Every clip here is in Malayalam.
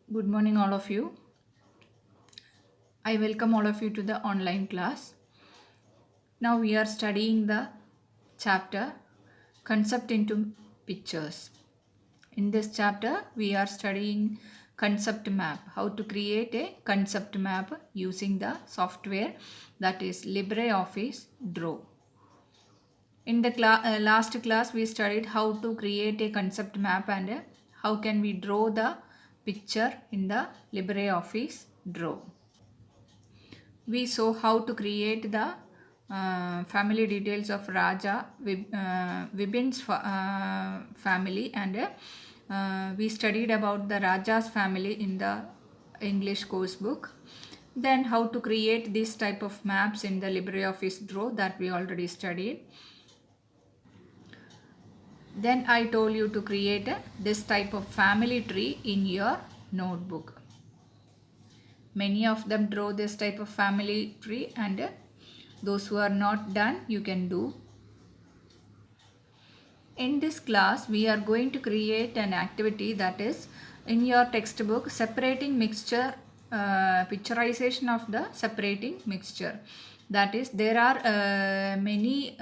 Good morning, all of you. I welcome all of you to the online class. Now we are studying the chapter Concept into Pictures. In this chapter, we are studying concept map, how to create a concept map using the software that is LibreOffice Draw. In the last class, we studied how to create a concept map and how can we draw the picture in the LibreOffice Draw. We saw how to create the family details of Raja Vibin's family, and we studied about the Raja's family in the English course book. Then how to create this type of maps in the LibreOffice Draw that we already studied. Then I told you to create this type of family tree in your notebook. Many of them draw this type of family tree, and those who are not done, you can do. In this class, we are going to create an activity that is in your textbook, separating mixture, picturization of the separating mixture. That is, there are many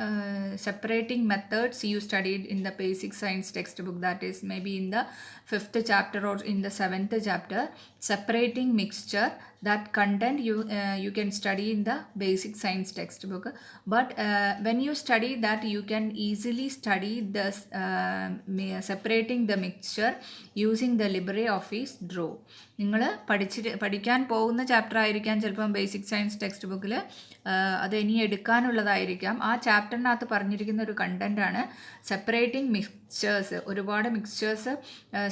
separating methods you studied in the basic science textbook, that is maybe in the 5th chapter or in the 7th chapter. Separating mixture, that content you can study in the basic science textbook, but when you study that, you can easily study this separating the mixture using the LibreOffice Draw. നിങ്ങൾ പഠിക്കാൻ പോകുന്ന ചാപ്റ്റർ ആയിരിക്കാം ചിലപ്പം ബേസിക് സയൻസ് ടെക്സ്റ്റ് ബുക്കിൽ, അത് ഇനി എടുക്കാനുള്ളതായിരിക്കാം. ആ ചാപ്റ്ററിനകത്ത് പറഞ്ഞിരിക്കുന്ന ഒരു കണ്ടൻറ്റാണ് സെപ്പറേറ്റിംഗ് മിക്സ്ചേഴ്സ്. ഒരുപാട് മിക്സ്ചേഴ്സ്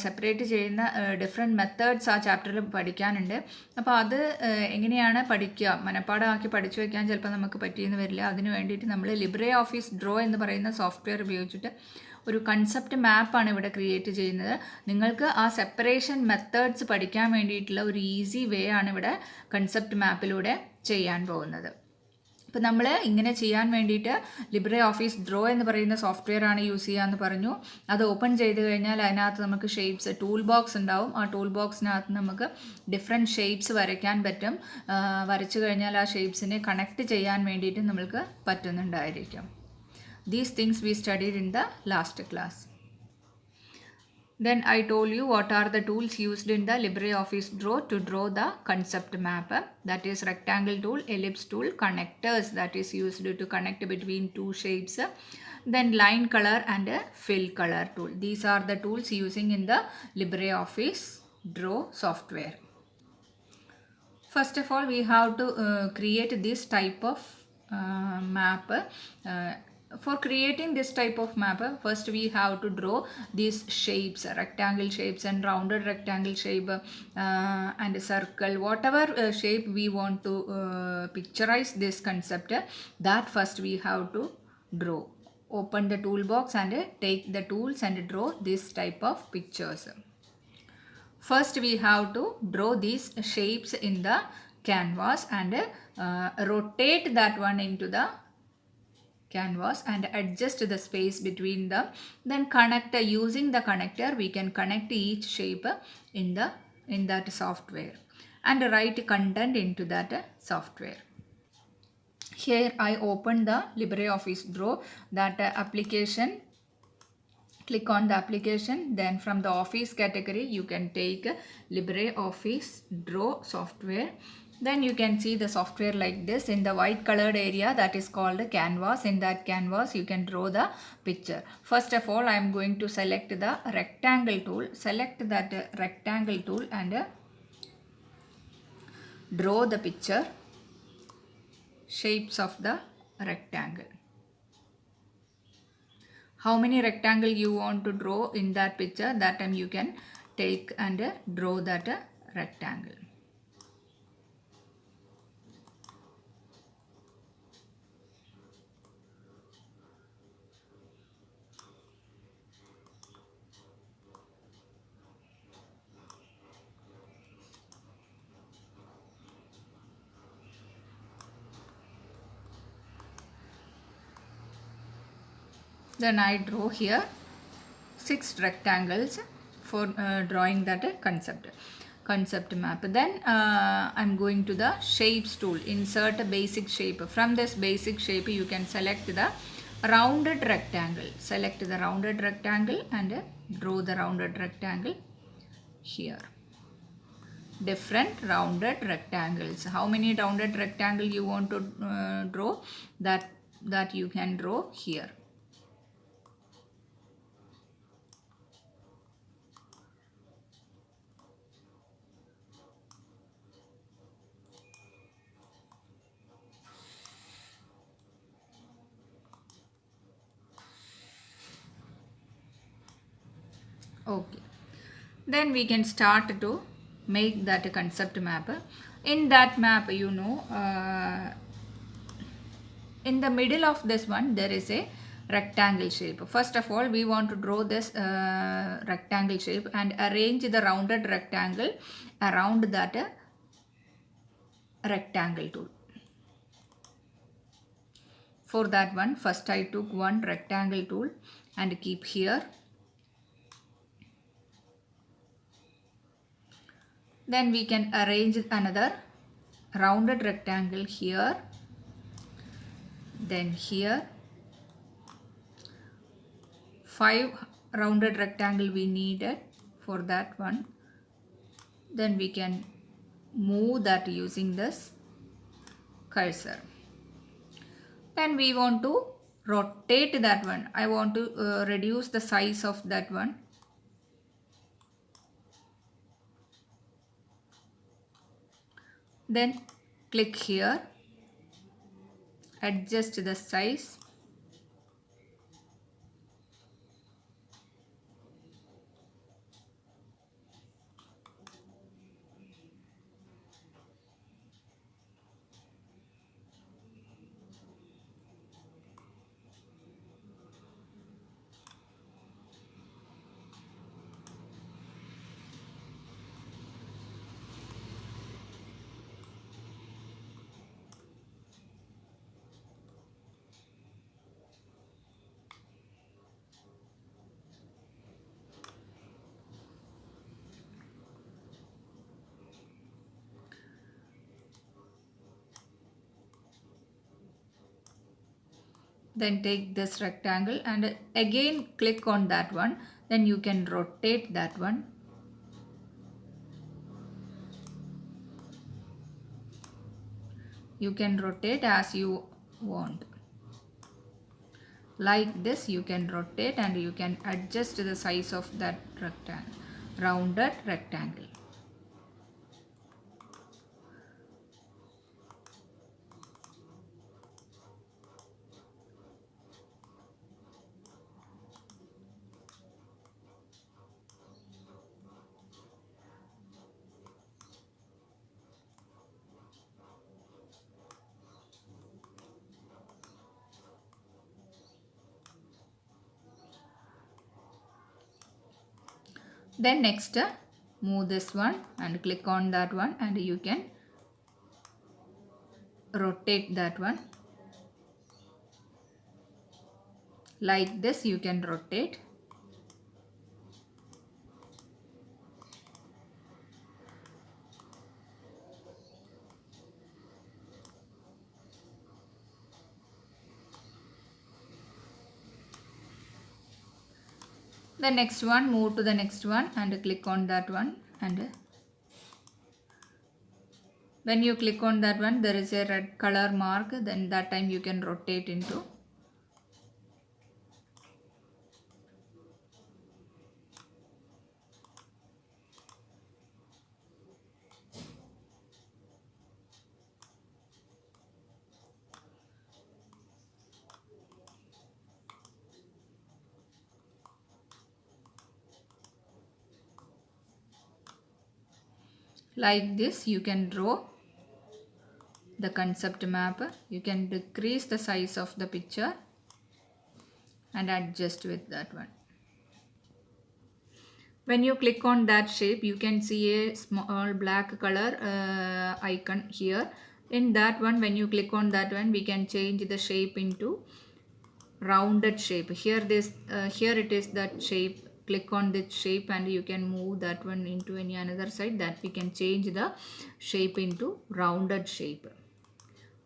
സെപ്പറേറ്റ് ചെയ്യുന്ന ഡിഫറെൻറ്റ് മെത്തേഡ്സ് ആ ചാപ്റ്ററിൽ പഠിക്കാനുണ്ട്. അപ്പോൾ അത് എങ്ങനെയാണ് പഠിക്കുക, മനപ്പാടമാക്കി പഠിച്ചു വയ്ക്കാൻ ചിലപ്പോൾ നമുക്ക് പറ്റിയെന്ന് വരില്ല. അതിന് വേണ്ടിയിട്ട് നമ്മൾ LibreOffice Draw എന്ന് പറയുന്ന സോഫ്റ്റ്വെയർ ഉപയോഗിച്ചിട്ട് ഒരു കൺസെപ്റ്റ് മാപ്പാണ് ഇവിടെ ക്രിയേറ്റ് ചെയ്യുന്നത്. നിങ്ങൾക്ക് ആ സെപ്പറേഷൻ മെത്തേഡ്സ് പഠിക്കാൻ വേണ്ടിയിട്ടുള്ള ഒരു ഈസി വേ ആണ് ഇവിടെ കൺസെപ്റ്റ് മാപ്പിലൂടെ ചെയ്യാൻ പോകുന്നത്. അപ്പോൾ നമ്മൾ ഇങ്ങനെ ചെയ്യാൻ വേണ്ടിയിട്ട് LibreOffice Draw എന്ന് പറയുന്ന സോഫ്റ്റ്വെയർ ആണ് യൂസ് ചെയ്യാമെന്ന് പറഞ്ഞു. അത് ഓപ്പൺ ചെയ്ത് കഴിഞ്ഞാൽ അതിനകത്ത് നമുക്ക് ഷേപ്സ് ടൂൾ ബോക്സ് ഉണ്ടാവും. ആ ടൂൾ ബോക്സിനകത്ത് നമുക്ക് ഡിഫറെൻറ്റ് ഷേപ്സ് വരയ്ക്കാൻ പറ്റും. വരച്ചു കഴിഞ്ഞാൽ ആ ഷേപ്സിനെ കണക്ട് ചെയ്യാൻ വേണ്ടിയിട്ട് നമുക്ക് പറ്റുന്നുണ്ടായിരിക്കും. These things we studied in the last class. Then I told you what are the tools used in the LibreOffice Draw to draw the concept map. That is rectangle tool, ellipse tool, connectors that is used to connect between two shapes. Then line color and fill color tool. These are the tools using in the LibreOffice Draw software. First of all, we have to create this type of map. For creating this type of map, first we have to draw these shapes, rectangle shapes and rounded rectangle shape, and circle, whatever shape we want to picturize this concept, that first we have to draw. Open the toolbox and take the tools and draw this type of pictures. First we have to draw these shapes in the canvas and rotate that one into the canvas and adjust the space between them. Then connect, using the connector we can connect each shape in that software and write content into that software. Here I open the LibreOffice Draw, that application. Click on the application, then from the office category you can take LibreOffice Draw software. Then you can see the software like this. In the white colored area, that is called canvas. In that canvas you can draw the picture. First of all, I am going to select the rectangle tool. Select that rectangle tool and draw the picture, shapes of the rectangle. How many rectangle you want to draw in that picture, that time you can take and draw that rectangle. Then I draw here 6 rectangles for drawing that concept. concept map. Then I'm going to the shapes tool. Insert a basic shape. From this basic shape you can select the rounded rectangle. Select the rounded rectangle and draw the rounded rectangle here. Different rounded rectangles. How many rounded rectangle you want to draw? That you can draw here. Okay. Then we can start to make that concept map. In that map, in the middle of this one there is a rectangle shape. First of all, we want to draw this rectangle shape and arrange the rounded rectangle around that rectangle tool. For that one, first I took one rectangle tool and keep here. Then we can arrange another rounded rectangle here, then here. 5 rounded rectangle we needed for that one. Then we can move that using this cursor. Then we want to rotate that one. I want to reduce the size of that one. Then click here, adjust the size. Then take this rectangle and again click on that one. Then you can rotate that one. You can rotate as you want. Like this you can rotate and you can adjust the size of that rectangle, rounded rectangle. Then next move this one and click on that one and you can rotate that one. Like this you can rotate. The next one, move to the next one and click on that one, and when you click on that one there is a red color mark, then that time you can rotate into. Like this you can draw the concept map. You can decrease the size of the picture and adjust with that one. When you click on that shape you can see a small black color icon here. In that one, when you click on that one, we can change the shape into rounded shape. Here it is that shape click on this shape and you can move that one into any another side, that we can change the shape into rounded shape,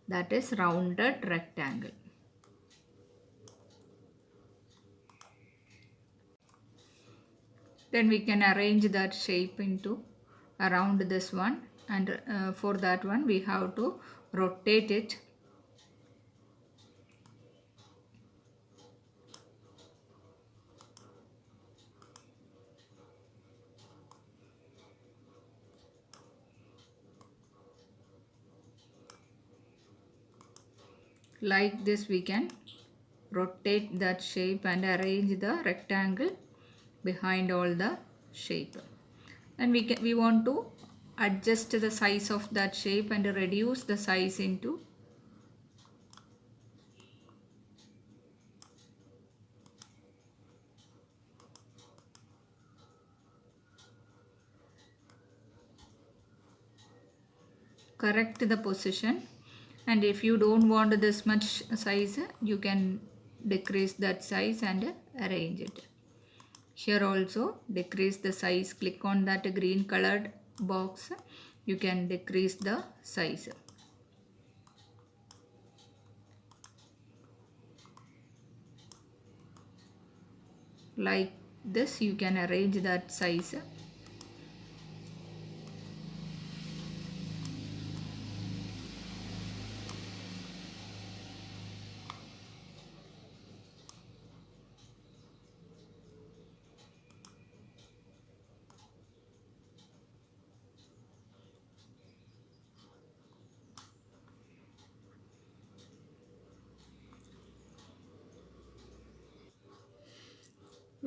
that is rounded rectangle. Then we can arrange that shape into around this one, and for that one we have to rotate it. Like this we can rotate that shape and arrange the rectangle behind all the shape. And we want to adjust the size of that shape and reduce the size into correct the position. And if you don't want this much size, you can decrease that size and arrange it. Here also decrease the size, click on that green colored box, you can decrease the size. Like this you can arrange that size.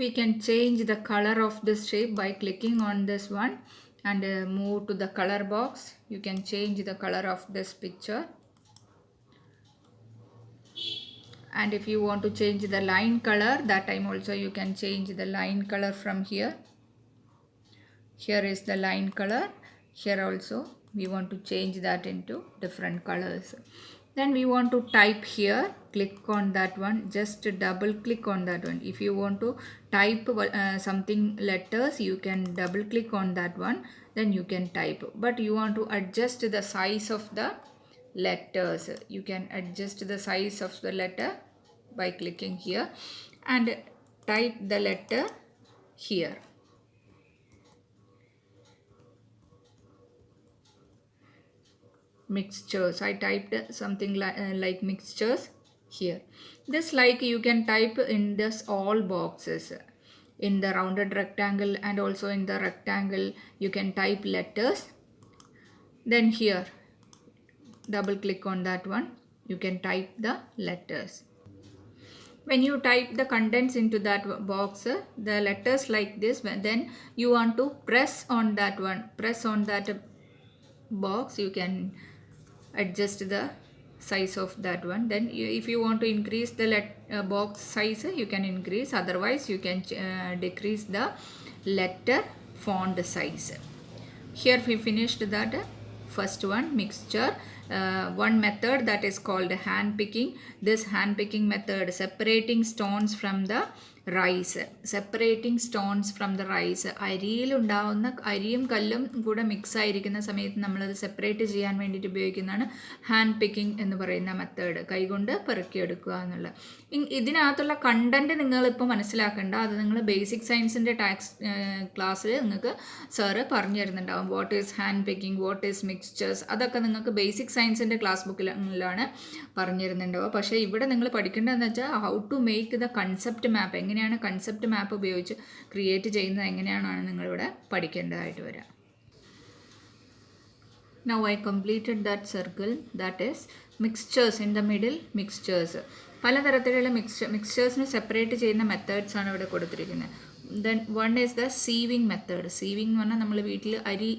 We can change the color of this shape by clicking on this one and move to the color box. You can change the color of this picture. And if you want to change the line color, that time also you can change the line color from here. Here is the line color. Here also we want to change that into different colors. Then we want to type here, click on that one, just double click on that one. If you want to type something letters, you can double click on that one, then you can type. But you want to adjust the size of the letters. You can adjust the size of the letter by clicking here and type the letter here. Mixtures. I typed something like mixtures here. This like you can type in this all boxes. In the rounded rectangle and also in the rectangle you can type letters. Then here double click on that one. You can type the letters. When you type the contents into that box, the letters like this, then you want to press on that one. Press on that box. You can adjust the size of that one. Then if you want to increase the box size, you can increase, otherwise you can decrease the letter font size. Here we finished that first one, mixture. One method that is called hand picking. This hand picking method, separating stones from the rice. Separating stones from the rice. അരിയിൽ ഉണ്ടാവുന്ന അരിയും കല്ലും കൂടെ മിക്സ് ആയിരിക്കുന്ന സമയത്ത് നമ്മളത് സെപ്പറേറ്റ് ചെയ്യാൻ വേണ്ടിയിട്ട് ഉപയോഗിക്കുന്നതാണ് ഹാൻഡ് പിക്കിംഗ് എന്ന് പറയുന്ന മെത്തേഡ്. കൈകൊണ്ട് പെറുക്കിയെടുക്കുക എന്നുള്ള. ഇതിനകത്തുള്ള കണ്ടന്റ് നിങ്ങളിപ്പോൾ മനസ്സിലാക്കേണ്ട, അത് നിങ്ങൾ ബേസിക് സയൻസിൻ്റെ ക്ലാസ്സിൽ നിങ്ങൾക്ക് സാറ് പറഞ്ഞു തരുന്നുണ്ടാവും. What is hand picking, what is mixtures, അതൊക്കെ നിങ്ങൾക്ക് ബേസിക് സയൻസിൻ്റെ ക്ലാസ് ബുക്കിലാണ് പറഞ്ഞു തരുന്നുണ്ടാവുക. പക്ഷേ ഇവിടെ നിങ്ങൾ പഠിക്കേണ്ടതെന്ന് വെച്ചാൽ how to make the concept map, എങ്ങനെയാണ് കൺസെപ്റ്റ് മാപ്പ് ഉപയോഗിച്ച് ക്രിയേറ്റ് ചെയ്യുന്നത് എങ്ങനെയാണെന്നാണ് നിങ്ങളിവിടെ പഠിക്കേണ്ടതായിട്ട് വരിക. Now I completed that circle, that is mixtures. In the middle, mixtures. പലതരത്തിലുള്ള മിക്സ്ചേഴ്സിനെ സെപ്പറേറ്റ് ചെയ്യുന്ന മെത്തേഡ്സ് ആണ് ഇവിടെ കൊടുത്തിരിക്കുന്നത്. Then one is the sieving method. Sieving എന്ന് പറഞ്ഞാൽ നമ്മൾ വീട്ടിൽ അരി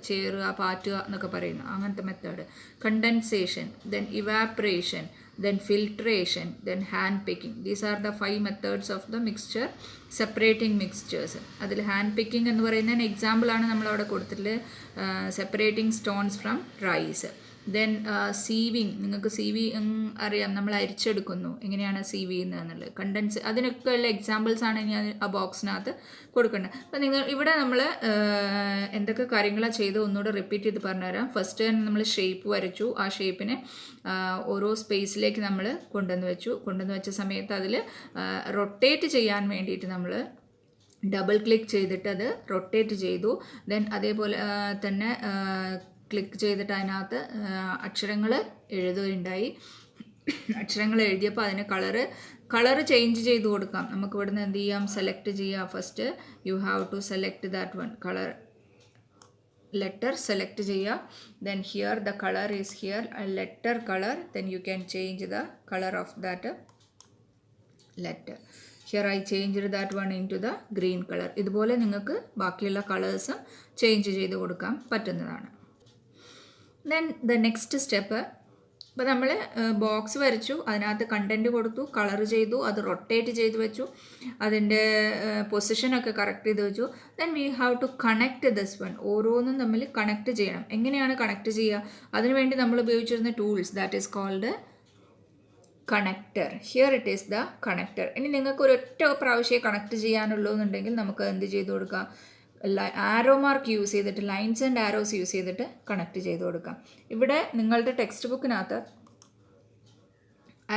ചേറുക, പാറ്റുക എന്നൊക്കെ പറയുന്നു, അങ്ങനത്തെ method. Condensation, then evaporation, then filtration, then hand picking. These are the 5 methods of the mixture, separating mixtures. അതിൽ ഹാൻഡ് പിക്കിംഗ് എന്ന് പറയുന്നതിന് എക്സാമ്പിളാണ് നമ്മളവിടെ കൊടുത്തിട്ടുള്ളത്, separating stones from rice. Then sieving, നിങ്ങൾക്ക് സീവിങ് അറിയാം, നമ്മൾ അരിച്ചെടുക്കുന്നു, എങ്ങനെയാണ് സീവ് ചെയ്യുന്നതെന്നുള്ളത്, കണ്ടൻസ്, അതിനൊക്കെ ഉള്ള എക്സാമ്പിൾസ് ആണ് ഞാൻ ആ ബോക്സിനകത്ത് കൊടുക്കേണ്ടത്. അപ്പോൾ നിങ്ങൾ ഇവിടെ നമ്മൾ എന്തൊക്കെ കാര്യങ്ങളാണ് ചെയ്ത് ഒന്നുകൂടെ റിപ്പീറ്റ് ചെയ്ത് പറഞ്ഞുതരാം. ഫസ്റ്റ് തന്നെ നമ്മൾ ഷേപ്പ് വരച്ചു, ആ ഷേപ്പിനെ ഓരോ സ്പേസിലേക്ക് നമ്മൾ കൊണ്ടുവന്ന് വെച്ച സമയത്ത് അതിൽ റൊട്ടേറ്റ് ചെയ്യാൻ വേണ്ടിയിട്ട് നമ്മൾ ഡബിൾ ക്ലിക്ക് ചെയ്തിട്ട് അത് റൊട്ടേറ്റ് ചെയ്തു. ദെൻ അതേപോലെ തന്നെ ക്ലിക്ക് ചെയ്തിട്ട് അതിനകത്ത് അക്ഷരങ്ങൾ എഴുതുകയുണ്ടായി. അക്ഷരങ്ങൾ എഴുതിയപ്പോൾ അതിന് കളറ് ചേഞ്ച് ചെയ്ത് കൊടുക്കാം. നമുക്ക് ഇവിടുന്ന് എന്ത് ചെയ്യാം, സെലക്ട് ചെയ്യാം. First you have to select that one colour letter, select ചെയ്യുക. then here the color is here a letter color, then you can change the color of that letter. here I changed that one into the green color. ഇതുപോലെ നിങ്ങൾക്ക് ബാക്കിയുള്ള കളേഴ്സ് ചേഞ്ച് ചെയ്ത് കൊടുക്കാൻ പറ്റുന്നതാണ്. then the next step, അപ്പോൾ നമ്മൾ ബോക്സ് വരച്ചു, അതിനകത്ത് കണ്ടൻറ്റ് കൊടുത്തു, കളർ ചെയ്തു, അത് റൊട്ടേറ്റ് ചെയ്ത് വെച്ചു, അതിൻ്റെ പൊസിഷനൊക്കെ കറക്റ്റ് ചെയ്ത് വെച്ചു. Then we have to connect this one. ഓരോന്നും തമ്മിൽ കണക്ട് ചെയ്യണം. എങ്ങനെയാണ് കണക്ട് ചെയ്യുക? അതിനുവേണ്ടി നമ്മൾ ഉപയോഗിച്ചിരുന്ന tools, that is called connector. Here it is the connector. ഇനി നിങ്ങൾക്ക് ഒരൊറ്റ പ്രാവശ്യമേ കണക്ട് ചെയ്യാനുള്ളൂ എന്നുണ്ടെങ്കിൽ നമുക്ക് എന്ത് ചെയ്ത് കൊടുക്കാം, ആരോ മാർക്ക് യൂസ് ചെയ്തിട്ട്, ലൈൻസ് ആൻഡ് ആരോസ് യൂസ് ചെയ്തിട്ട് കണക്ട് ചെയ്ത് കൊടുക്കാം. ഇവിടെ നിങ്ങളുടെ ടെക്സ്റ്റ് ബുക്കിനകത്ത്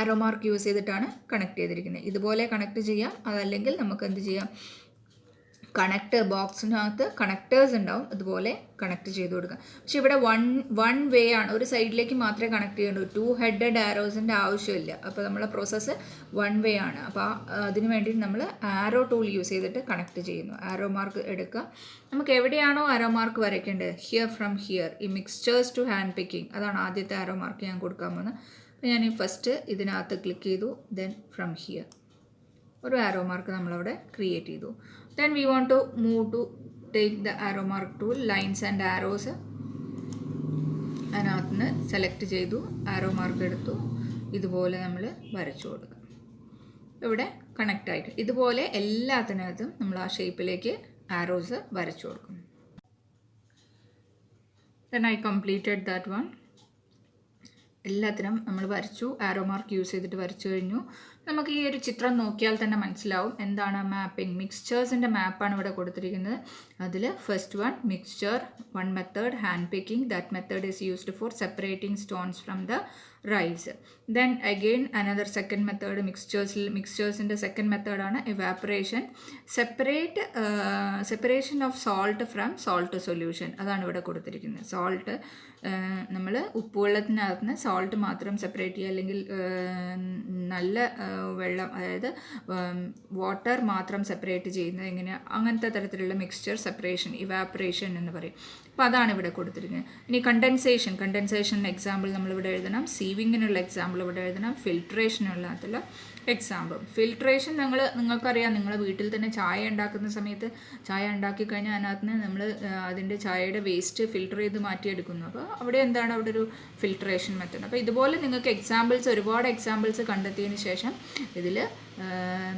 ആരോ മാർക്ക് യൂസ് ചെയ്തിട്ടാണ് കണക്ട് ചെയ്തിരിക്കുന്നത്. ഇതുപോലെ കണക്ട് ചെയ്യാം. അതല്ലെങ്കിൽ നമുക്ക് എന്ത് ചെയ്യാം, കണക്ടർ ബോക്സിനകത്ത് കണക്ടേഴ്സ് ഉണ്ടാവും, അതുപോലെ കണക്ട് ചെയ്ത് കൊടുക്കാം. പക്ഷെ ഇവിടെ വൺ വേ ആണ്, ഒരു സൈഡിലേക്ക് മാത്രമേ കണക്ട് ചെയ്യേണ്ടൂ. 2 ഹെഡഡ് ആരോസിൻ്റെ ആവശ്യമില്ല. അപ്പോൾ നമ്മളെ പ്രോസസ്സ് 1 വേ ആണ്. അപ്പോൾ അതിന് വേണ്ടി നമ്മൾ ആരോ ടൂൾ യൂസ് ചെയ്തിട്ട് കണക്ട് ചെയ്യുന്നു. ആരോ മാർക്ക് എടുക്കുക. നമുക്ക് എവിടെയാണോ ആരോ മാർക്ക് വരയ്ക്കേണ്ടത്, ഹിയർ ഫ്രം ഹിയർ, ഈ മിക്സ്ചേഴ്സ് ടു ഹാൻഡ് പിക്കിംഗ്, അതാണ് ആദ്യത്തെ ആരോ മാർക്ക് ഞാൻ കൊടുക്കാൻ പോകുന്നത്. അപ്പോൾ ഞാൻ ഫസ്റ്റ് ഇതിനകത്ത് ക്ലിക്ക് ചെയ്തു. ദെൻ ഫ്രം ഹിയർ ഒരു ആരോ മാർക്ക് നമ്മളവിടെ ക്രിയേറ്റ് ചെയ്തു. Then we want to move to take the arrow mark tool, lines and arrows. അതിനകത്ത് നിന്ന് സെലക്ട് ചെയ്തു, ആരോ മാർക്ക് എടുത്തു, ഇതുപോലെ നമ്മൾ വരച്ചു കൊടുക്കും. ഇവിടെ കണക്റ്റ് ആയിട്ട് ഇതുപോലെ എല്ലാത്തിനകത്തും നമ്മൾ ആ ഷേപ്പിലേക്ക് ആരോസ് വരച്ചു കൊടുക്കും. Then I completed that one. എല്ലാത്തിനും നമ്മൾ വരച്ചു, ആരോ മാർക്ക് യൂസ് ചെയ്തിട്ട് വരച്ചു കഴിഞ്ഞു. നമുക്ക് ഈ ഒരു ചിത്രം നോക്കിയാൽ തന്നെ മനസ്സിലാവും എന്താണ് മാപ്പിംഗ്. മിക്സ്ചേഴ്സിൻ്റെ മാപ്പാണ് ഇവിടെ കൊടുത്തിരിക്കുന്നത്. അതിൽ first one mixture, one method hand picking. That method is used for separating stones from the rice. Then again another second method മിക്സ്ചേഴ്സിൻ്റെ സെക്കൻഡ് മെത്തേഡാണ് evaporation. Separation of salt from salt solution, അതാണ് ഇവിടെ കൊടുത്തിരിക്കുന്നത്. സോൾട്ട് നമ്മൾ ഉപ്പുവെള്ളത്തിനകത്ത് നിന്ന് സോൾട്ട് മാത്രം സെപ്പറേറ്റ് ചെയ്യുക, അല്ലെങ്കിൽ നല്ല വെള്ളം, അതായത് വാട്ടർ മാത്രം സെപ്പറേറ്റ് ചെയ്യുന്നത് എങ്ങനെ, അങ്ങനത്തെ തരത്തിലുള്ള മിക്സ്ചർ സെപ്പറേഷൻ, ഇവാപ്പറേഷൻ എന്ന് പറയും. അപ്പോൾ അതാണ് ഇവിടെ കൊടുത്തിരിക്കുന്നത്. ഇനി കണ്ടൻസേഷൻ എക്സാമ്പിൾ നമ്മളിവിടെ എഴുതണം, സീവിങ്ങിനുള്ള എക്സാമ്പിൾ ഇവിടെ എഴുതണം, ഫിൽട്രേഷനുള്ളതിലുള്ള എക്സാമ്പിൾ. ഫിൽട്രേഷൻ നിങ്ങൾക്കറിയാം, നിങ്ങളുടെ വീട്ടിൽ തന്നെ ചായ ഉണ്ടാക്കുന്ന സമയത്ത് ചായ ഉണ്ടാക്കി കഴിഞ്ഞാൽ അതിനകത്ത് നിന്ന് നമ്മൾ അതിൻ്റെ ചായയുടെ വേസ്റ്റ് ഫിൽട്ടർ ചെയ്ത് മാറ്റിയെടുക്കുന്നു. അപ്പോൾ അവിടെ എന്താണ്, അവിടെ ഒരു ഫിൽട്രേഷൻ മെത്തേഡ്. അപ്പോൾ ഇതുപോലെ നിങ്ങൾക്ക് ഒരുപാട് എക്സാമ്പിൾസ് കണ്ടെത്തിയതിന് ശേഷം ഇതിൽ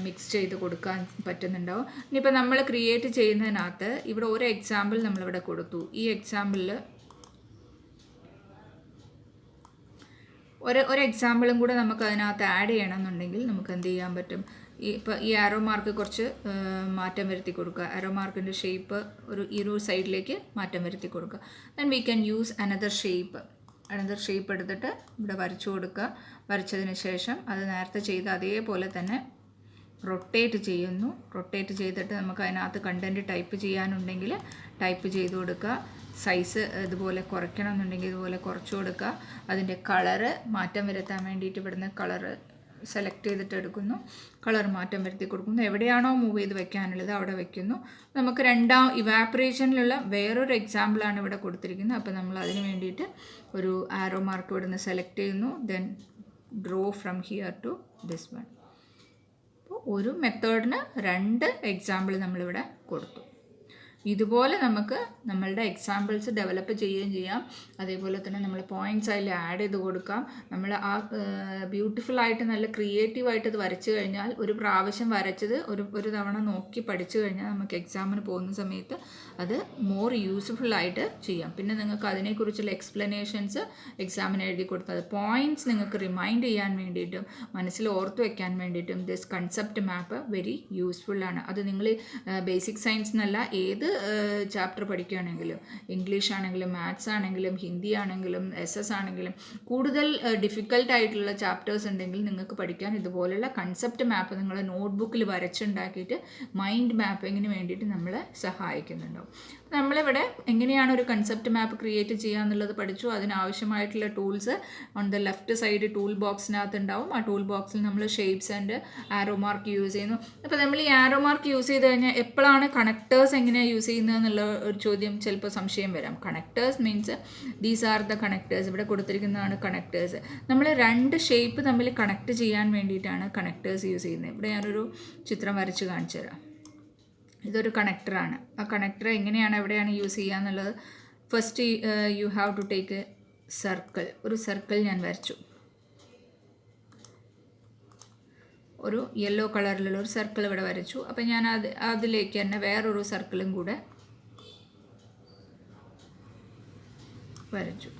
മിക്സ് ചെയ്ത് കൊടുക്കാൻ പറ്റുന്നുണ്ടാവും. ഇനിയിപ്പോൾ നമ്മൾ ക്രിയേറ്റ് ചെയ്യുന്നതിനകത്ത് ഇവിടെ ഒരു എക്സാമ്പിൾ നമ്മളിവിടെ കൊടുത്തു. ഈ എക്സാമ്പിളിൽ ഒരു എക്സാമ്പിളും കൂടെ നമുക്ക് അതിനകത്ത് ആഡ് ചെയ്യണമെന്നുണ്ടെങ്കിൽ നമുക്ക് എന്ത് ചെയ്യാൻ പറ്റും, ഈ ആരോ മാർക്ക് കുറച്ച് മാറ്റം വരുത്തി കൊടുക്കുക. ആരോ മാർക്കിൻ്റെ ഷേപ്പ് ഈ ഒരു സൈഡിലേക്ക് മാറ്റം വരുത്തി കൊടുക്കുക. Then we can use another shape എടുത്തിട്ട് ഇവിടെ വരച്ചു കൊടുക്കുക. വരച്ചതിന് ശേഷം അത് നേരത്തെ ചെയ്ത് അതേപോലെ തന്നെ റൊട്ടേറ്റ് ചെയ്യുന്നു. റൊട്ടേറ്റ് ചെയ്തിട്ട് നമുക്ക് അതിനകത്ത് കണ്ടൻറ്റ് ടൈപ്പ് ചെയ്യാനുണ്ടെങ്കിൽ ടൈപ്പ് ചെയ്ത് കൊടുക്കുക. സൈസ് ഇതുപോലെ കുറയ്ക്കണമെന്നുണ്ടെങ്കിൽ ഇതുപോലെ കുറച്ച് കൊടുക്കുക. അതിൻ്റെ കളറ് മാറ്റം വരുത്താൻ വേണ്ടിയിട്ട് ഇവിടുന്ന് കളറ് സെലക്ട് ചെയ്തിട്ട് എടുക്കുന്നു, കളർ മാറ്റം വരുത്തി കൊടുക്കുന്നു. എവിടെയാണോ മൂവ് ചെയ്ത് വെക്കാനുള്ളത് അവിടെ വെക്കുന്നു. നമുക്ക് ഇവാപ്പറേഷനിലുള്ള വേറൊരു എക്സാമ്പിളാണ് ഇവിടെ കൊടുത്തിരിക്കുന്നത്. അപ്പോൾ നമ്മൾ അതിന് വേണ്ടിയിട്ട് ഒരു ആരോ മാർക്ക് ഇവിടുന്ന് സെലക്ട് ചെയ്യുന്നു. Then draw from here to this one. അപ്പോൾ ഒരു മെത്തേഡിന് 2 എക്സാമ്പിൾ നമ്മളിവിടെ കൊടുത്തു. ഇതുപോലെ നമുക്ക് നമ്മളുടെ എക്സാമ്പിൾസ് ഡെവലപ്പ് ചെയ്യുകയും ചെയ്യാം. അതേപോലെ തന്നെ നമ്മൾ പോയിൻറ്റ്സ് അതിൽ ആഡ് ചെയ്ത് കൊടുക്കാം. നമ്മൾ ആ ബ്യൂട്ടിഫുള്ളായിട്ട് നല്ല ക്രിയേറ്റീവായിട്ട് ഇത് വരച്ചു കഴിഞ്ഞാൽ ഒരു പ്രാവശ്യം വരച്ചത് ഒരു തവണ നോക്കി പഠിച്ചു കഴിഞ്ഞാൽ നമുക്ക് എക്സാമിന് പോകുന്ന സമയത്ത് അത് മോർ യൂസ്ഫുള്ളായിട്ട് ചെയ്യാം. പിന്നെ നിങ്ങൾക്ക് അതിനെക്കുറിച്ചുള്ള എക്സ്പ്ലനേഷൻസ് എക്സാമിന് എഴുതി കൊടുത്തത് പോയിൻറ്റ്സ് നിങ്ങൾക്ക് റിമൈൻഡ് ചെയ്യാൻ വേണ്ടിയിട്ടും മനസ്സിൽ ഓർത്ത് വയ്ക്കാൻ വേണ്ടിയിട്ടും ദിസ് കൺസെപ്റ്റ് മാപ്പ് വെരി യൂസ്ഫുള്ളാണ്. അത് നിങ്ങൾ ബേസിക് സയൻസ് എന്നല്ല ഏത് ചാപ്റ്റർ പഠിക്കുകയാണെങ്കിലും, ഇംഗ്ലീഷ് ആണെങ്കിലും മാത്സ് ആണെങ്കിലും ഹിന്ദി ആണെങ്കിലും SS ആണെങ്കിലും കൂടുതൽ ഡിഫിക്കൽട്ടായിട്ടുള്ള ചാപ്റ്റേഴ്സ് ഉണ്ടെങ്കിൽ നിങ്ങൾക്ക് പഠിക്കാൻ ഇതുപോലുള്ള കൺസെപ്റ്റ് മാപ്പ് നിങ്ങൾ നോട്ട്ബുക്കിൽ വരച്ചുണ്ടാക്കിയിട്ട് മൈൻഡ് മാപ്പിങ്ങിന് വേണ്ടിയിട്ട് നമ്മളെ സഹായിക്കുന്നുണ്ടാവും. നമ്മളിവിടെ എങ്ങനെയാണ് ഒരു കൺസെപ്റ്റ് മാപ്പ് ക്രിയേറ്റ് ചെയ്യുക എന്നുള്ളത് പഠിച്ചു. അതിനാവശ്യമായിട്ടുള്ള tools on the left side tool ബോക്സിനകത്ത് ഉണ്ടാവും. ആ ടൂൾ ബോക്സിൽ നമ്മൾ shapes and arrow mark use ചെയ്യുന്നു. അപ്പോൾ നമ്മൾ ഈ ആരോ മാർക്ക് യൂസ് ചെയ്ത് കഴിഞ്ഞാൽ എപ്പോഴാണ് കണക്ടേഴ്സ് എങ്ങനെയാണ് യൂസ് ചെയ്യുന്നത് എന്നുള്ള ഒരു ചോദ്യം ചിലപ്പോൾ സംശയം വരാം. Connectors means these are the connectors. ഇവിടെ കൊടുത്തിരിക്കുന്നതാണ് കണക്ടേഴ്സ്. നമ്മൾ രണ്ട് ഷേപ്പ് തമ്മിൽ കണക്ട് ചെയ്യാൻ വേണ്ടിയിട്ടാണ് കണക്ടേഴ്സ് യൂസ് ചെയ്യുന്നത്. ഇവിടെ ഞാനൊരു ചിത്രം വരച്ച് കാണിച്ചു തരാം. ഇതൊരു കണക്ടറാണ്. ആ കണക്ടർ എങ്ങനെയാണ് എവിടെയാണ് യൂസ് ചെയ്യുക എന്നുള്ളത് first you have to take circle. ഒരു സർക്കിൾ ഞാൻ വരച്ചു. ഒരു യെല്ലോ കളറിലുള്ള ഒരു സർക്കിൾ ഇവിടെ വരച്ചു. അപ്പം ഞാൻ അതിലേക്ക് തന്നെ വേറൊരു സർക്കിളും കൂടെ വരച്ചു.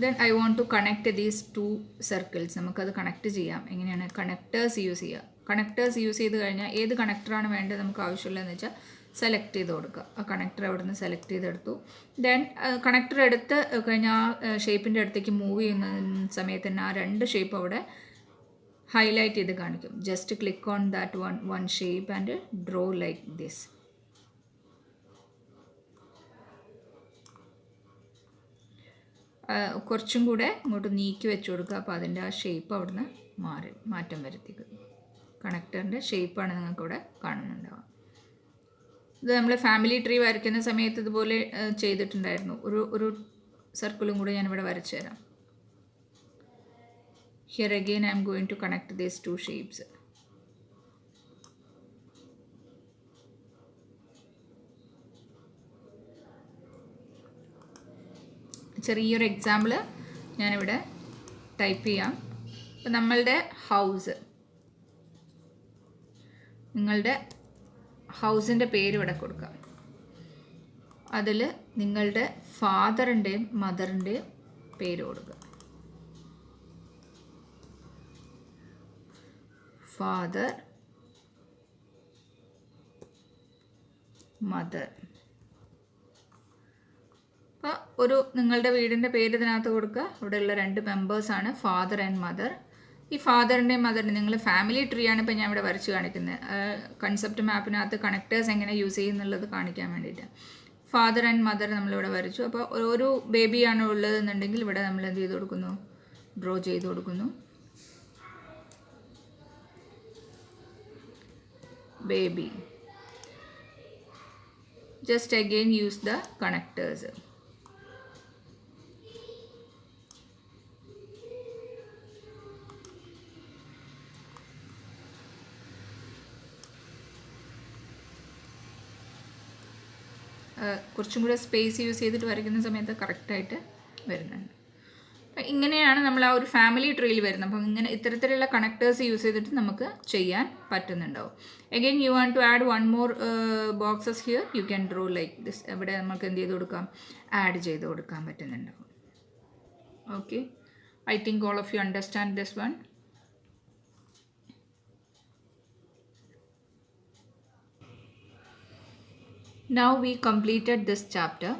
Then I want to connect these 2 circles. നമുക്കത് കണക്ട് ചെയ്യാം. എങ്ങനെയാണ് കണക്ടേഴ്സ് യൂസ് ചെയ്യുക. കണക്ടേഴ്സ് യൂസ് ചെയ്ത് കഴിഞ്ഞാൽ ഏത് കണക്ടറാണ് വേണ്ടത് നമുക്ക് ആവശ്യമുള്ളതെന്ന് വെച്ചാൽ സെലക്ട് ചെയ്ത് കൊടുക്കുക. ആ കണക്ടർ അവിടെ നിന്ന് സെലക്ട് ചെയ്തെടുത്തു. ദെൻ കണക്ടർ എടുത്ത് കഴിഞ്ഞാൽ ആ ഷേപ്പിൻ്റെ അടുത്തേക്ക് മൂവ് ചെയ്യുന്ന സമയത്ത് തന്നെ ആ 2 ഷേപ്പ് അവിടെ ഹൈലൈറ്റ് ചെയ്ത് കാണിക്കും. Just click on that one shape and draw like this. കുറച്ചും കൂടെ ഇങ്ങോട്ട് നീക്കി വെച്ച് കൊടുക്കുക. അപ്പോൾ അതിൻ്റെ ആ ഷേപ്പ് അവിടുന്ന് മാറ്റം വരുത്തിക്കും. കണക്ടറിൻ്റെ ഷേപ്പാണ് നിങ്ങൾക്കിവിടെ കാണുന്നുണ്ടാവുക. ഇത് നമ്മൾ ഫാമിലി ട്രീ വരയ്ക്കുന്ന സമയത്ത് ഇതുപോലെ ചെയ്തിട്ടുണ്ടായിരുന്നു. ഒരു സർക്കിളും കൂടെ ഞാനിവിടെ വരച്ചു തരാം. Here again I am going to connect these 2 shapes. ചെറിയൊരു എക്സാമ്പിൾ ഞാനിവിടെ ടൈപ്പ് ചെയ്യാം. ഇപ്പം നമ്മളുടെ ഹൗസ്, നിങ്ങളുടെ ഹൗസിൻ്റെ പേര് ഇവിടെ കൊടുക്കാം. അതിൽ നിങ്ങളുടെ ഫാദറിൻ്റെയും മദറിൻ്റെയും പേര് കൊടുക്കുക. Father, mother. അപ്പോൾ നിങ്ങളുടെ വീടിൻ്റെ പേര് ഇതിനകത്ത് കൊടുക്കുക. ഇവിടെയുള്ള 2 മെമ്പേഴ്സാണ് ഫാദർ ആൻഡ് മദർ. ഈ ഫാദറിൻ്റെയും മദറിൻ്റെയും നിങ്ങൾ ഫാമിലി ട്രീ ആണ് ഇപ്പോൾ ഞാൻ ഇവിടെ വരച്ച് കാണിക്കുന്നത്. കൺസെപ്റ്റ് മാപ്പിനകത്ത് കണക്ടേഴ്സ് എങ്ങനെ യൂസ് ചെയ്യുന്നുള്ളത് കാണിക്കാൻ വേണ്ടിയിട്ട്. ഫാദർ ആൻഡ് മദർ നമ്മളിവിടെ വരച്ചു. അപ്പോൾ ഒരു ബേബിയാണ് ഉള്ളതെന്നുണ്ടെങ്കിൽ ഇവിടെ നമ്മൾ എന്ത് ചെയ്ത് കൊടുക്കുന്നു, ഡ്രോ ചെയ്ത് കൊടുക്കുന്നു. Baby. Just again use the connectors. കുറച്ചും കൂടെ സ്പേസ് യൂസ് ചെയ്തിട്ട് വരയ്ക്കുന്ന സമയത്ത് കറക്റ്റായിട്ട് വരുന്നുണ്ട്. ഇങ്ങനെയാണ് നമ്മൾ ആ ഒരു ഫാമിലി ട്രീയിൽ വരുന്നത്. അപ്പം ഇങ്ങനെ ഇത്തരത്തിലുള്ള കണക്ടേഴ്സ് യൂസ് ചെയ്തിട്ട് നമുക്ക് ചെയ്യാൻ പറ്റുന്നുണ്ടാവും. Again you want to add 1 more boxes here. You can draw like this. ഇവിടെ നമുക്ക് എന്ത് ചെയ്ത് കൊടുക്കാം, ആഡ് ചെയ്ത് കൊടുക്കാൻ പറ്റുന്നുണ്ടാവും. Okay, I think all of you understand this one. Now we completed this chapter.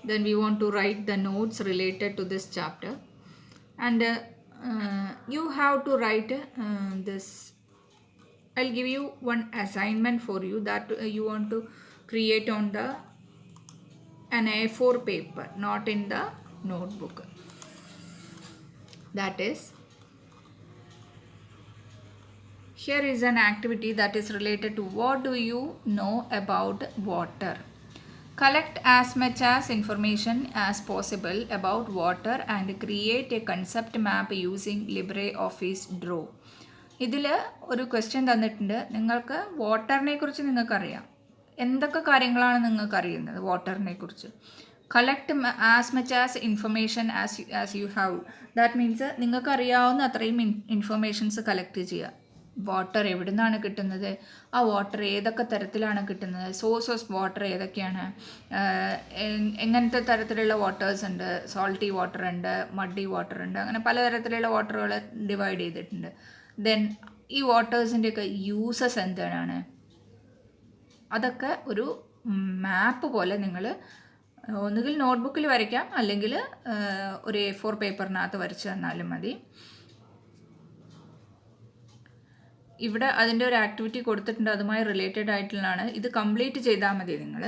Then we want to write the notes related to this chapter, and you have to write this. I'll give you one assignment for you that you want to create on an A4 paper, not in the notebook. That is, here is an activity that is related to what do you know about water. Collect as much as information as possible about water and create a concept map using LibreOffice Draw. ഇതിൽ ഒരു ക്വസ്റ്റ്യൻ തന്നിട്ടുണ്ട്. നിങ്ങൾക്ക് വാട്ടറിനെ കുറിച്ച് നിങ്ങൾക്കറിയാം. എന്തൊക്കെ കാര്യങ്ങളാണ് നിങ്ങൾക്ക് അറിയുന്നത് വാട്ടറിനെ കുറിച്ച്? Collect as much as information as you have. That means നിങ്ങൾക്ക് അറിയാവുന്ന അത്രയും ഇൻഫർമേഷൻസ് കളക്ട് ചെയ്യുക. വാട്ടർ എവിടെ നിന്നാണ് കിട്ടുന്നത്, ആ വാട്ടർ ഏതൊക്കെ തരത്തിലാണ് കിട്ടുന്നത്, സോഴ്സ് ഓഫ് വാട്ടർ ഏതൊക്കെയാണ്, എങ്ങനത്തെ തരത്തിലുള്ള വാട്ടേഴ്സ് ഉണ്ട്, സോൾട്ടി വാട്ടർ ഉണ്ട്, മഡി വാട്ടർ ഉണ്ട്, അങ്ങനെ പലതരത്തിലുള്ള വാട്ടറുകൾ ഡിവൈഡ് ചെയ്തിട്ടുണ്ട്. ദെൻ ഈ വാട്ടേഴ്സിൻ്റെയൊക്കെ യൂസസ് എന്താണ്, അതൊക്കെ ഒരു മാപ്പ് പോലെ നിങ്ങൾ ഒന്നുകിൽ നോട്ട്ബുക്കിൽ വരയ്ക്കാം, അല്ലെങ്കിൽ ഒരു A4 പേപ്പറിനകത്ത് വരച്ച് തന്നാലും മതി. ഇവിടെ അതിൻ്റെ ഒരു ആക്ടിവിറ്റി കൊടുത്തിട്ടുണ്ട്, അതുമായി റിലേറ്റഡ് ആയിട്ടുള്ളതാണ്. ഇത് കംപ്ലീറ്റ് ചെയ്താൽ മതി നിങ്ങൾ.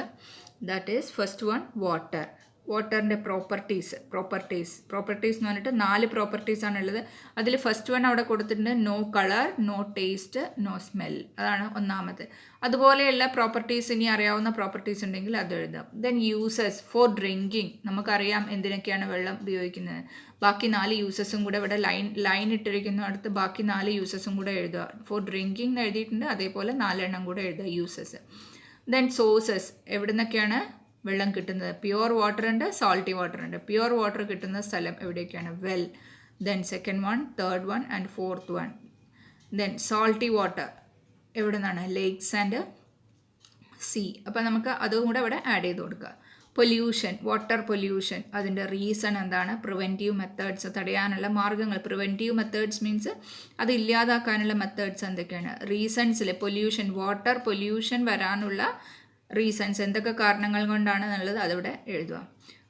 That is first one water. വാട്ടറിൻ്റെ പ്രോപ്പർട്ടീസ് എന്ന് പറഞ്ഞിട്ട് 4 പ്രോപ്പർട്ടീസാണുള്ളത്. അതിൽ ഫസ്റ്റ് വൺ അവിടെ കൊടുത്തിട്ടുണ്ട്, no colour, no taste, no smell. അതാണ് ഒന്നാമത്. അതുപോലെയുള്ള പ്രോപ്പർട്ടീസ് ഇനി അറിയാവുന്ന പ്രോപ്പർട്ടീസ് ഉണ്ടെങ്കിൽ അത് എഴുതാം. Then uses four drinking. നമുക്കറിയാം എന്തിനൊക്കെയാണ് വെള്ളം ഉപയോഗിക്കുന്നത്. ബാക്കി 4 യൂസസും കൂടെ ഇവിടെ ലൈൻ ഇട്ടിരിക്കുന്ന അടുത്ത് ബാക്കി 4 യൂസസും കൂടെ എഴുതുക. ഫോർ ഡ്രിങ്കിങ് എന്ന് എഴുതിയിട്ടുണ്ട്, അതേപോലെ 4 എണ്ണം കൂടെ എഴുതുക യൂസസ്. ദെൻ സോഴ്സസ്, എവിടെ നിന്നൊക്കെയാണ് വെള്ളം കിട്ടുന്നത്. പ്യുവർ വാട്ടർ ഉണ്ട്, സോൾട്ടി വാട്ടർ ഉണ്ട്. പ്യുവർ വാട്ടർ കിട്ടുന്ന സ്ഥലം എവിടെയൊക്കെയാണ്, well. Then second one, third one and fourth one. Then salty water എവിടെ നിന്നാണ്, ലേക്സ് ആൻഡ് സീ. അപ്പോൾ നമുക്ക് അതും കൂടെ ഇവിടെ ആഡ് ചെയ്ത് കൊടുക്കുക. പൊല്യൂഷൻ, വാട്ടർ പൊല്യൂഷൻ, അതിൻ്റെ റീസൺ എന്താണ്, പ്രിവെൻറ്റീവ് മെത്തേഡ്സ്, തടയാനുള്ള മാർഗ്ഗങ്ങൾ. പ്രിവെൻറ്റീവ് മെത്തേഡ്സ് മീൻസ് അത് ഇല്ലാതാക്കാനുള്ള മെത്തേഡ്സ് എന്തൊക്കെയാണ്. റീസൺസിൽ പൊല്യൂഷൻ, വാട്ടർ പൊല്യൂഷൻ വരാനുള്ള റീസൺസ് എന്തൊക്കെ കാരണങ്ങൾ കൊണ്ടാണ് എന്നുള്ളത് അതിവിടെ എഴുതുക.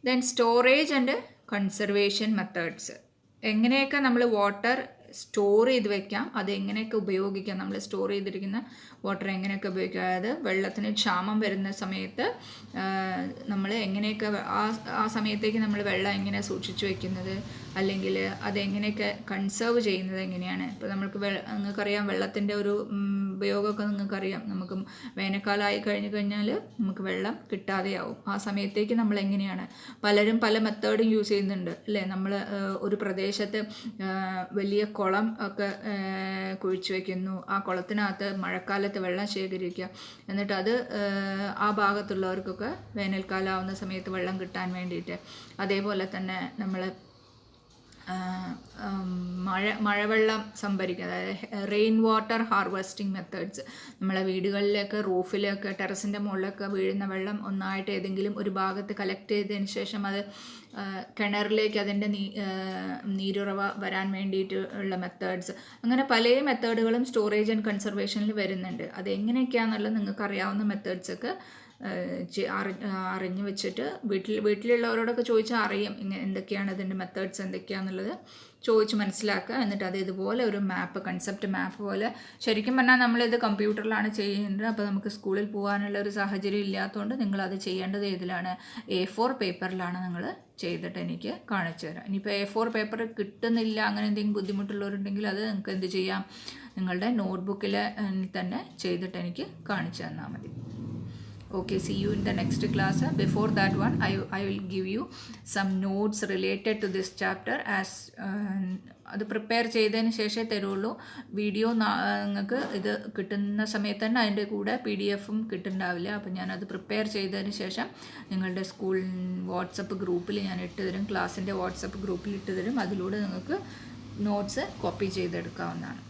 Then storage and conservation methods, എങ്ങനെയൊക്കെ നമ്മൾ വാട്ടർ സ്റ്റോർ ചെയ്ത് വെക്കാം, അത് എങ്ങനെയൊക്കെ ഉപയോഗിക്കാം, നമ്മൾ സ്റ്റോർ ചെയ്തിരിക്കുന്ന വാട്ടർ എങ്ങനെയൊക്കെ ഉപയോഗിക്കുക. അതായത് വെള്ളത്തിന് ക്ഷാമം വരുന്ന സമയത്ത് നമ്മൾ എങ്ങനെയൊക്കെ ആ സമയത്തേക്ക് നമ്മൾ വെള്ളം എങ്ങനെ സൂക്ഷിച്ചു വെക്കുന്നത്, അല്ലെങ്കിൽ അതെങ്ങനെയൊക്കെ കൺസേർവ് ചെയ്യുന്നത് എങ്ങനെയാണ്. ഇപ്പോൾ നിങ്ങൾക്കറിയാം വെള്ളത്തിൻ്റെ ഒരു ഉപയോഗമൊക്കെ നിങ്ങൾക്കറിയാം. നമുക്ക് വേനൽക്കാലമായി കഴിഞ്ഞാൽ നമുക്ക് വെള്ളം കിട്ടാതെയാവും. ആ സമയത്തേക്ക് നമ്മൾ എങ്ങനെയാണ്, പലരും പല മെത്തേഡും യൂസ് ചെയ്യുന്നുണ്ട് അല്ലേ. നമ്മൾ ഒരു പ്രദേശത്ത് വലിയ കുളം ഒക്കെ കുഴിച്ചു വയ്ക്കുന്നു, ആ കുളത്തിനകത്ത് മഴക്കാലത്ത് വെള്ളം ശേഖരിക്കുക, എന്നിട്ട് അത് ആ ഭാഗത്തുള്ളവർക്കൊക്കെ വേനൽക്കാലമാവുന്ന സമയത്ത് വെള്ളം കിട്ടാൻ വേണ്ടിയിട്ട്. അതേപോലെ തന്നെ നമ്മൾ മഴവെള്ളം സംഭരിക്കുക, അതായത് റെയിൻ വാട്ടർ ഹാർവെസ്റ്റിംഗ് മെത്തേഡ്സ്. നമ്മളെ വീടുകളിലൊക്കെ റൂഫിലൊക്കെ ടെറസിൻ്റെ മുകളിലൊക്കെ വീഴുന്ന വെള്ളം ഒന്നായിട്ട് ഏതെങ്കിലും ഒരു ഭാഗത്ത് കളക്ട് ചെയ്തതിന് ശേഷം അത് കിണറിലേക്ക് അതിൻ്റെ നീരുറവ വരാൻ വേണ്ടിയിട്ട് ഉള്ള മെത്തേഡ്സ്. അങ്ങനെ പല മെത്തേഡുകളും സ്റ്റോറേജ് ആൻഡ് കൺസർവേഷനിൽ വരുന്നുണ്ട്. അത് എങ്ങനെയൊക്കെയാണെന്നുള്ളത് നിങ്ങൾക്ക് അറിയാവുന്ന മെത്തേഡ്സൊക്കെ അറിഞ്ഞു വെച്ചിട്ട് വീട്ടിലുള്ളവരോടൊക്കെ ചോദിച്ചാൽ അറിയാം എന്തൊക്കെയാണ് ഇതിൻ്റെ മെത്തേഡ്സ് എന്തൊക്കെയാണെന്നുള്ളത് ചോദിച്ച് മനസ്സിലാക്കുക. എന്നിട്ട് അത് ഇതുപോലെ ഒരു മാപ്പ്, കൺസെപ്റ്റ് മാപ്പ് പോലെ. ശരിക്കും പറഞ്ഞാൽ നമ്മളിത് കമ്പ്യൂട്ടറിലാണ് ചെയ്യുന്നത്. അപ്പോൾ നമുക്ക് സ്കൂളിൽ പോകാനുള്ള ഒരു സാഹചര്യം ഇല്ലാത്തതുകൊണ്ട് നിങ്ങളത് ചെയ്യേണ്ടത് ഏതിലാണ്, A4 പേപ്പറിലാണ് നിങ്ങൾ ചെയ്തിട്ട് എനിക്ക് കാണിച്ചു തരാം. ഇനിയിപ്പോൾ A4 പേപ്പർ കിട്ടുന്നില്ല, അങ്ങനെ എന്തെങ്കിലും ബുദ്ധിമുട്ടുള്ളവരുണ്ടെങ്കിൽ അത് നിങ്ങൾക്ക് എന്ത് ചെയ്യാം, നിങ്ങളുടെ നോട്ട്ബുക്കിൽ തന്നെ ചെയ്തിട്ട് എനിക്ക് കാണിച്ചു തന്നാൽ മതി. Okay, see you in the next class. Before that one, I will give you some notes related to this chapter as അത് പ്രിപ്പയർ ചെയ്തതിന് ശേഷമേ തരുള്ളൂ. വീഡിയോ നിങ്ങൾക്ക് ഇത് കിട്ടുന്ന സമയത്ത് തന്നെ അതിൻ്റെ കൂടെ PDF-ഉം കിട്ടുന്നുണ്ടാവില്ല. അപ്പോൾ ഞാനത് പ്രിപ്പയർ ചെയ്തതിന് ശേഷം നിങ്ങളുടെ സ്കൂൾ വാട്സപ്പ് ഗ്രൂപ്പിൽ ഞാൻ ഇട്ട് തരും, ക്ലാസ്സിൻ്റെ വാട്സപ്പ് ഗ്രൂപ്പിൽ ഇട്ട് തരും. അതിലൂടെ നിങ്ങൾക്ക് നോട്ട്സ് കോപ്പി ചെയ്തെടുക്കാവുന്നതാണ്.